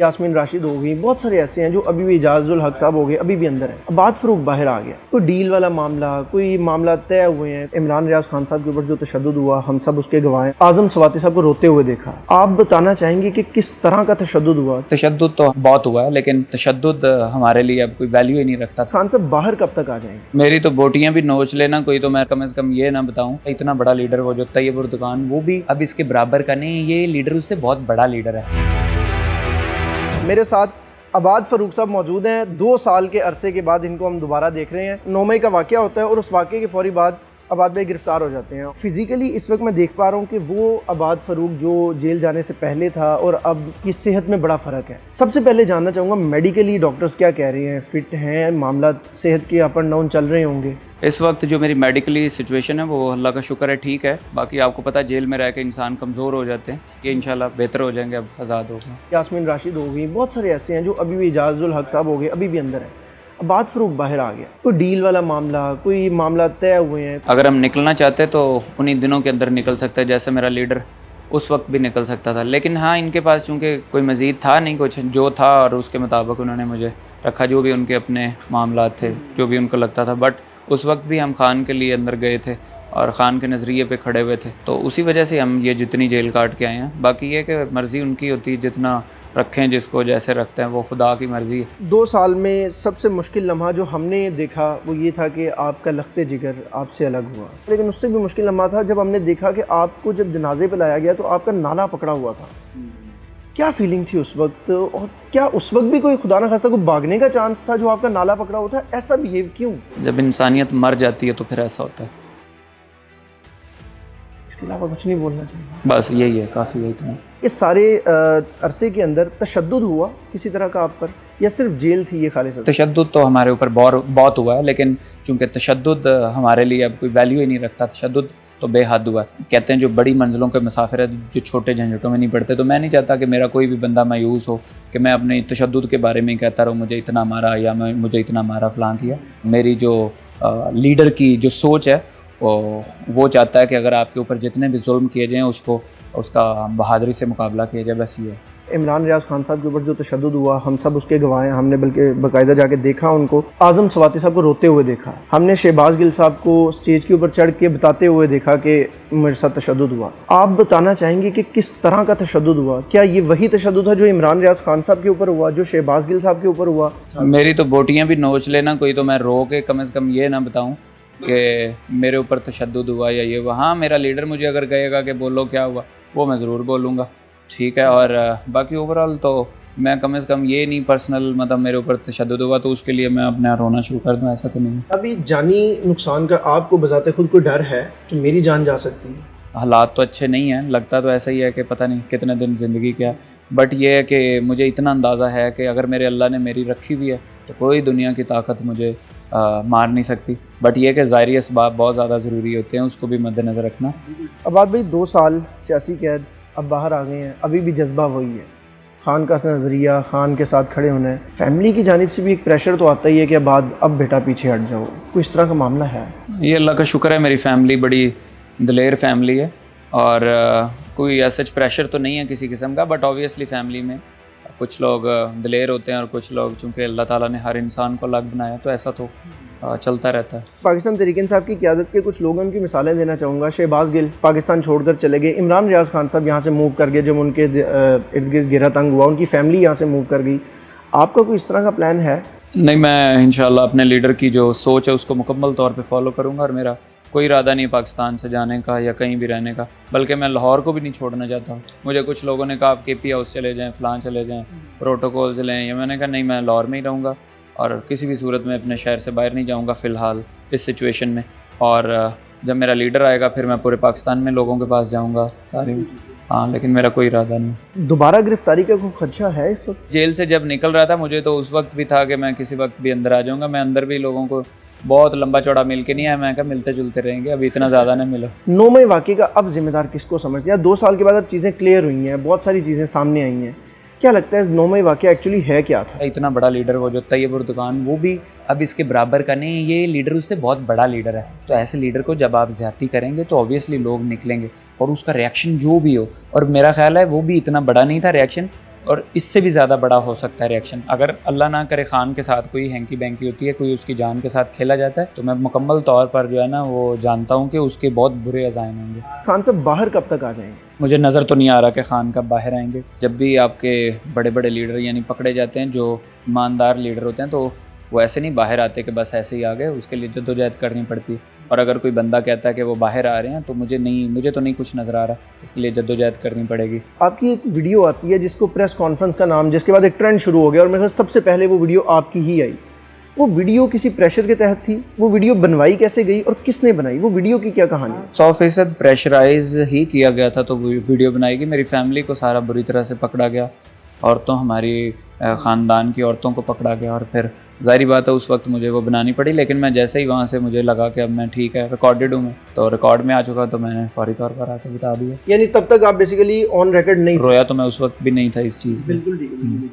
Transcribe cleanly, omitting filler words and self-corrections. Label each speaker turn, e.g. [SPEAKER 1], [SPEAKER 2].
[SPEAKER 1] यास्मीन राशिद हो गई, बहुत सारे ऐसे हैं जो अभी भी एजाजुल हक साहब हो गए, अभी भी अंदर हैं। अबाद फरूक बाहर आ गया, कोई डील वाला मामला, कोई मामला तय हुए हैं। इमरान रियाज खान साहब के ऊपर जो तशद्दुद हुआ, हम सब उसके गवाह हैं। आजम स्वाति साहब को रोते हुए देखा, आप बताना चाहेंगे कि किस तरह का तशद्दुद हुआ?
[SPEAKER 2] तशद्दुद तो बहुत हुआ है, लेकिन तशद्दुद हमारे लिए अब कोई वैल्यू ही नहीं रखता।
[SPEAKER 1] खान साहब बाहर कब तक आ जाएंगे?
[SPEAKER 2] मेरी तो बोटियां भी नोच लेना कोई, तो मैं कम से कम ये ना बताऊं। इतना बड़ा लीडर वो जो तैयब उर्दुगान, वो भी अब इसके बराबर का नहीं, ये लीडर उससे बहुत बड़ा लीडर है।
[SPEAKER 1] मेरे साथ अबाद फरूक साहब मौजूद हैं। 2 साल के अरसे के बाद इनको हम दोबारा देख रहे हैं। 9 मई का वाक़या होता है और उस वाक़े के फौरी बाद अबाद भाई गिरफ़्तार हो जाते हैं। फ़िज़िकली इस वक्त मैं देख पा रहा हूँ कि वो अबाद फ़रूक जो जेल जाने से पहले था और अब की सेहत में बड़ा फ़र्क है। सबसे पहले जानना चाहूँगा, मेडिकली डॉक्टर्स क्या कह रहे हैं? फ़िट हैं, मामला सेहत के अप एंड डाउन चल रहे होंगे?
[SPEAKER 2] इस वक्त जो मेरी मेडिकली सिचुएशन है वो अल्लाह का शुक्र है ठीक है। बाकी आपको पता है जेल में रह के इंसान कमज़ोर हो जाते हैं, ये इंशाल्लाह बेहतर हो जाएंगे, अब आज़ाद हो गए।
[SPEAKER 1] यास्मीन राशिद हो गई, बहुत सारे ऐसे हैं जो अभी भी एजाजुल हक साहब हो गए, अभी भी अंदर हैं। अबाद फरूक बाहर आ गया, कोई डील वाला मामला, कोई मामला तय हुए हैं?
[SPEAKER 2] अगर हम निकलना चाहते तो उन्हीं दिनों के अंदर निकल सकते हैं, जैसे मेरा लीडर उस वक्त भी निकल सकता था। लेकिन हाँ, इनके पास चूँकि कोई मज़ीद था नहीं, कुछ जो था और उसके मुताबिक उन्होंने मुझे रखा, जो भी उनके अपने मामला थे, जो भी उनको लगता था। बट उस वक्त भी हम खान के लिए अंदर गए थे और ख़ान के नज़रिए पे खड़े हुए थे, तो उसी वजह से हम ये जितनी जेल काट के आए हैं। बाकी ये कि मर्ज़ी उनकी होती है, जितना रखें जिसको जैसे रखते हैं, वो खुदा की मर्ज़ी है।
[SPEAKER 1] 2 साल में सबसे मुश्किल लम्हा जो हमने देखा वो ये था कि आपका लख्ते जिगर आपसे अलग हुआ। लेकिन उससे भी मुश्किल लम्हा था जब हमने देखा कि आपको जब जनाजे पे लाया गया तो आपका नाला पकड़ा हुआ था। क्या फीलिंग थी उस वक्त, और क्या उस वक्त भी कोई खुदा न खास्ता कोई भागने का चांस था जो आपका नाला पकड़ा हुआ था? ऐसा बिहेव क्यों?
[SPEAKER 2] जब इंसानियत मर जाती है तो फिर ऐसा होता है।
[SPEAKER 1] इसके अलावा कुछ नहीं बोलना चाहिए,
[SPEAKER 2] बस यही है, काफ़ी है इतना।
[SPEAKER 1] इस सारे अरसे के अंदर तशद्दुद हुआ किसी तरह का आप पर, या सिर्फ जेल थी ये खालिस?
[SPEAKER 2] तशद्दुद तो हमारे ऊपर बहुत हुआ है, लेकिन चूँकि तशद्दुद हमारे लिए अब कोई वैल्यू ही नहीं रखता। तशद्दुद तो बेहद हुआ है। कहते हैं जो बड़ी मंजिलों के मुसाफिर है, जो छोटे झंझटों में नहीं पड़ते। तो मैं नहीं चाहता कि मेरा कोई भी बंदा मायूस हो कि मैं अपने तशद्दुद के बारे में कहता रहूँ, मुझे इतना मारा या मुझे इतना मारा, फ़लाँ किया। मेरी जो लीडर की जो सोच है वो चाहता है कि अगर आपके ऊपर जितने भी जुल्म किए जाएँ उसका बहादुरी से मुकाबला किया जाए, बस ये है।
[SPEAKER 1] इमरान रियाज खान साहब के ऊपर जो तशद्दुद हुआ, हम सब उसके गवाह हैं। हमने बल्कि बाकायदा जाके देखा उनको, आजम स्वाति साहब को रोते हुए देखा। हमने शहबाज गिल साहब को स्टेज के ऊपर चढ़ के बताते हुए देखा कि मेरे साथ तशद्दुद हुआ। आप बताना चाहेंगे कि किस तरह का तशद्दुद हुआ? क्या ये वही तशद्दुद है जो इमरान रियाज खान साहब के ऊपर हुआ, जो शहबाज गिल साहब के ऊपर हुआ?
[SPEAKER 2] मेरी तो बोटियां भी नोच लेना कोई, तो मैं रो के कम से कम ये ना बताऊं कि मेरे ऊपर तशद्दुद हुआ या ये। वहाँ मेरा लीडर मुझे अगर कहेगा कि बोलो क्या हुआ, वो मैं ज़रूर बोलूँगा, ठीक है। और बाकी ओवरऑल तो मैं कम से कम ये नहीं पर्सनल, मतलब मेरे ऊपर तशद्दुद हुआ तो उसके लिए मैं अपना रोना शुरू कर दूँ, ऐसा तो नहीं।
[SPEAKER 1] अभी जानी नुकसान का आपको बजाते खुद कोई डर है कि मेरी जान जा सकती है?
[SPEAKER 2] हालात तो अच्छे नहीं हैं, लगता तो ऐसा ही है कि पता नहीं कितने दिन ज़िंदगी क्या। बट ये है कि मुझे इतना अंदाज़ा है कि अगर मेरे अल्लाह ने मेरी रखी हुई है तो कोई दुनिया की ताकत मुझे मार नहीं सकती। बट ये कि ज़ाहिरी असबाब बहुत ज़्यादा ज़रूरी होते हैं, उसको भी मद्देनज़र रखना।
[SPEAKER 1] अबाद भाई 2 साल सियासी कैद, अब बाहर आ गए हैं, अभी भी जज्बा वही है, खान का नज़रिया, खान के साथ खड़े होना है। फैमिली की जानिब से भी एक प्रेशर तो आता ही है कि अब बेटा पीछे हट जाओ, कोई इस तरह का मामला है?
[SPEAKER 2] ये अल्लाह का शुक्र है, मेरी फैमिली बड़ी दलेर फैमिली है और कोई सच प्रेशर तो नहीं है किसी किस्म का। बट ऑब्वियसली फैमिली में कुछ लोग दलेर होते हैं और कुछ लोग, चूँकि अल्लाह ताला ने हर इंसान को अलग बनाया, तो ऐसा तो चलता रहता है।
[SPEAKER 1] पाकिस्तान तहरीक इंसाफ की क़यादत के कुछ लोगों की मिसालें देना चाहूँगा। शहबाज गिल पाकिस्तान छोड़कर चले गए, इमरान रियाज खान साहब यहाँ से मूव कर गए, जब उनके इर्द गिर्द गिरा तंग हुआ, उनकी फैमिली यहाँ से मूव कर गई। आपका कोई इस तरह का प्लान है?
[SPEAKER 2] नहीं, मैं इंशाल्लाह अपने लीडर की जो सोच है उसको मुकम्मल तौर पे फॉलो करूँगा और मेरा कोई इरादा नहीं पाकिस्तान से जाने का या कहीं भी रहने का, बल्कि मैं लाहौर को भी नहीं छोड़ना चाहता हूँ। मुझे कुछ लोगों ने कहा आप KP हाउस चले जाएँ, फ़लाँ चले जाएँ, प्रोटोकॉल्स लें, या मैंने कहा नहीं, मैं लाहौर में ही रहूँगा और किसी भी सूरत में अपने शहर से बाहर नहीं जाऊँगा फ़िलहाल इस सिचुएशन में। और जब मेरा लीडर आएगा फिर मैं पूरे पाकिस्तान में लोगों के पास जाऊँगा सारी। हाँ, लेकिन मेरा कोई इरादा नहीं।
[SPEAKER 1] दोबारा गिरफ्तारी का कोई खदशा है इस वक्त?
[SPEAKER 2] जेल से जब निकल रहा था मुझे तो उस वक्त भी था कि मैं किसी वक्त भी अंदर आ जाऊँगा। मैं अंदर भी लोगों को बहुत लंबा चौड़ा मिल के नहीं आया, मैं कहा मिलते जुलते रहेंगे, अभी इतना ज़्यादा नहीं मिला।
[SPEAKER 1] 9 मई वाक़े का अब जिम्मेदार किसको समझते हैं? 2 साल के बाद अब चीज़ें क्लियर हुई हैं, बहुत सारी चीज़ें सामने आई हैं। क्या लगता है 9 मई वाक़या एक्चुअली है क्या था?
[SPEAKER 2] इतना बड़ा लीडर वो जो तैयब उर्दुगान, वो भी अब इसके बराबर का नहीं, ये लीडर उससे बहुत बड़ा लीडर है। तो ऐसे लीडर को जब आप ज़्यादती करेंगे तो ऑब्वियसली लोग निकलेंगे और उसका रिएक्शन जो भी हो, और मेरा ख्याल है वो भी इतना बड़ा नहीं था रिएक्शन, اور اس سے بھی زیادہ بڑا ہو سکتا ہے ریئیکشن. اگر اللہ نہ کرے خان کے ساتھ کوئی ہینکی بینکی ہوتی ہے, کوئی اس کی جان کے ساتھ کھیلا جاتا ہے, تو میں مکمل طور پر جو ہے نا وہ جانتا ہوں کہ اس کے بہت برے عزائم ہوں گے.
[SPEAKER 1] خان صاحب باہر کب تک آ جائیں گے؟
[SPEAKER 2] مجھے نظر تو نہیں آ رہا کہ خان کب باہر آئیں گے. جب بھی آپ کے بڑے بڑے لیڈر یعنی پکڑے جاتے ہیں, جو ایماندار لیڈر ہوتے ہیں, تو وہ ایسے نہیں باہر آتے کہ بس ایسے ہی آ گئے, اس کے لیے جدوجہد کرنی پڑتی ہے. اور اگر کوئی بندہ کہتا ہے کہ وہ باہر آ رہے ہیں تو مجھے تو نہیں کچھ نظر آ رہا, اس کے لیے جدوجہد کرنی پڑے گی.
[SPEAKER 1] آپ کی ایک ویڈیو آتی ہے جس کو پریس کانفرنس کا نام, جس کے بعد ایک ٹرینڈ شروع ہو گیا, اور میرے خیال سب سے پہلے وہ ویڈیو آپ کی ہی آئی. وہ ویڈیو کسی پریشر کے تحت تھی؟ وہ ویڈیو بنوائی کیسے گئی اور کس نے بنائی؟ وہ ویڈیو کی کیا کہانی ہے؟
[SPEAKER 2] 100% پریشرائز ہی کیا گیا تھا تو وہ ویڈیو بنائی گئی. میری فیملی کو سارا بری طرح سے پکڑا گیا, عورتوں, ہماری خاندان کی عورتوں کو پکڑا گیا, اور پھر ظاہری بات ہے اس وقت مجھے وہ بنانی پڑی. لیکن میں جیسے ہی وہاں سے مجھے لگا کہ اب میں ٹھیک ہے, ریکارڈڈ ہوں میں, تو ریکارڈ میں آ چکا, تو میں نے فوری طور پر آ کے بتا دیا.
[SPEAKER 1] یعنی تب تک آپ بیسیکلی آن ریکارڈ نہیں تھے؟
[SPEAKER 2] رویا تو میں اس وقت بھی نہیں تھا اس چیز میں.
[SPEAKER 1] بالکل ٹھیک ہے.